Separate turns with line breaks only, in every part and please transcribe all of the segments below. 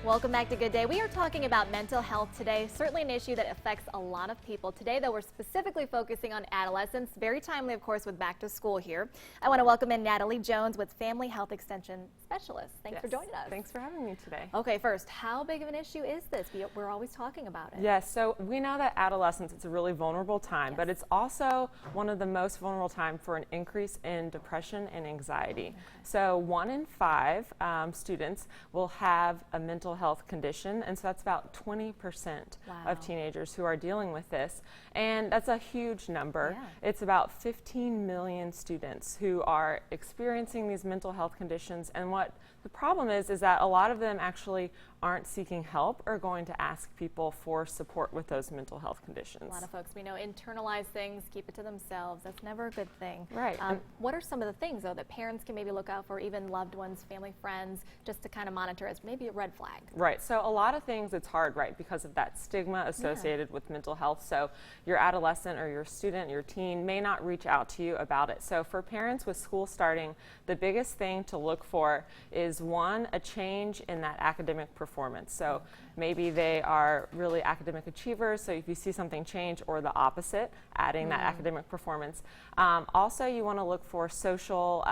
Welcome back to Good Day. We are talking about mental health today, certainly an issue that affects a lot of people. Today, though, we're specifically focusing on adolescents. Very timely, of course, with back to school here. I want to welcome in Natalie Jones with Family Health Extension Specialist. Thanks for joining us.
Thanks for having me today.
Okay, first, how big of an issue is this? We're always talking about it.
Yes, so we know that adolescence, it's a really vulnerable time, but it's also one of the most vulnerable times for an increase in depression and anxiety.
Okay.
So 1 in 5 students will have a mental health condition, and so that's about 20% of teenagers who are dealing with this, and that's a huge number.
Yeah.
It's about 15 million students who are experiencing these mental health conditions, and what the problem is that a lot of them actually aren't seeking help or going to ask people for support with those mental health conditions.
A lot of folks we know internalize things, keep it to themselves. That's never a good thing.
Right.
What are some of the things, though, that parents can maybe look out for, even loved ones, family, friends, just to kind of monitor as maybe a red flag?
Right. So a lot of things, it's hard, right, because of that stigma associated with mental health. So your adolescent or your student, your teen may not reach out to you about it. So for parents with school starting, the biggest thing to look for is, one, a change in that academic performance. So maybe they are really academic achievers, so if you see something change, or the opposite, adding that academic performance. Also, you want to look for social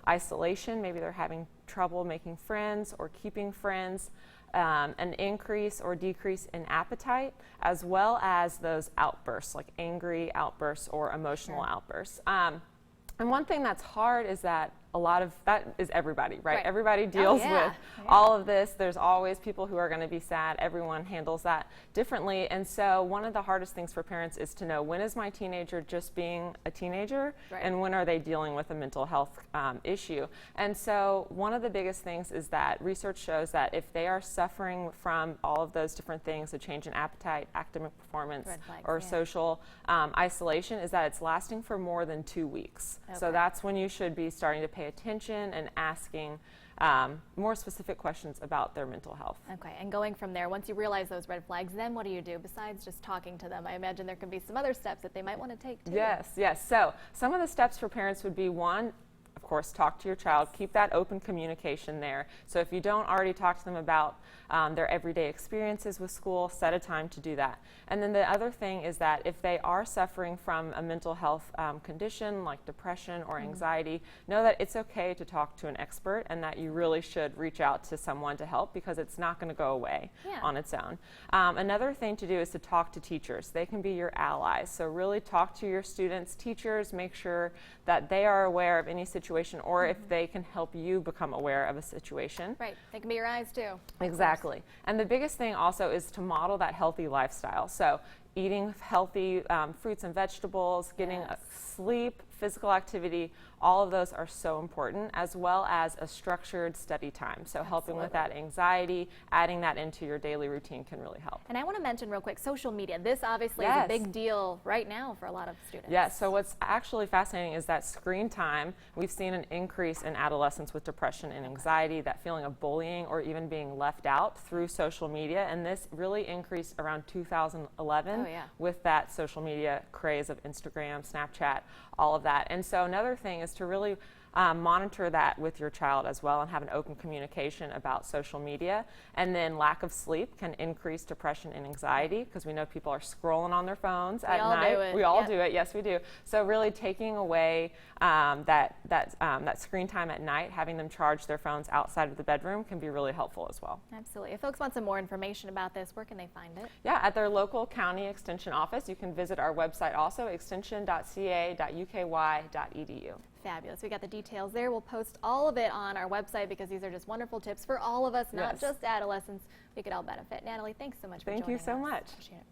isolation. Maybe they're having trouble making friends or keeping friends. An increase or decrease in appetite, as well as those outbursts, like angry outbursts or emotional outbursts. And one thing that's hard is that a lot of that is everybody, right? Everybody deals with all of this. There's always people who are going to be sad. Everyone handles that differently. And so one of the hardest things for parents is to know, when is my teenager just being a teenager, and when are they dealing with a mental health issue? And so one of the biggest things is that research shows that if they are suffering from all of those different things, a change in appetite, academic performance, or social isolation, is that it's lasting for more than 2 weeks. So that's when you should be starting to pay attention and asking more specific questions about their mental health.
Okay, and going from there, once you realize those red flags, then what do you do besides just talking to them? I imagine there can be some other steps that they might want to take too.
Yes. So some of the steps for parents would be, one, of course, talk to your child. Keep that open communication there. So if you don't already talk to them about their everyday experiences with school, set a time to do that. And then the other thing is that if they are suffering from a mental health condition like depression or anxiety, know that it's okay to talk to an expert, and that you really should reach out to someone to help, because it's not going to go away on its own. Another thing to do is to talk to teachers. They can be your allies. So really talk to your students' teachers, make sure that they are aware of any situation, or if they can help you become aware of a situation.
Right, they can be your eyes too.
Exactly. And the biggest thing also is to model that healthy lifestyle. So eating healthy fruits and vegetables, getting sleep, physical activity, all of those are so important, as well as a structured study time. So helping with that anxiety, adding that into your daily routine can really help.
And I want to mention real quick, social media. This obviously is a big deal right now for a lot of students.
Yes, so what's actually fascinating is that screen time, we've seen an increase in adolescents with depression and anxiety, that feeling of bullying or even being left out through social media, and this really increased around 2011 with that social media craze of Instagram, Snapchat, all of that. And so another thing is to really monitor that with your child as well, and have an open communication about social media. And then lack of sleep can increase depression and anxiety, because we know people are scrolling on their phones at night. We all do it. Yes, we do. So really taking away that screen time at night, having them charge their phones outside of the bedroom, can be really helpful as well.
Absolutely. If folks want some more information about this, where can they find it?
Yeah, at their local county extension office. You can visit our website also, extension.ca.uky.edu.
Fabulous. We got the details there. We'll post all of it on our website, because these are just wonderful tips for all of us, not just adolescents. We could all benefit. Natalie, thanks so much for joining us.
Thank you so much.
Appreciate it.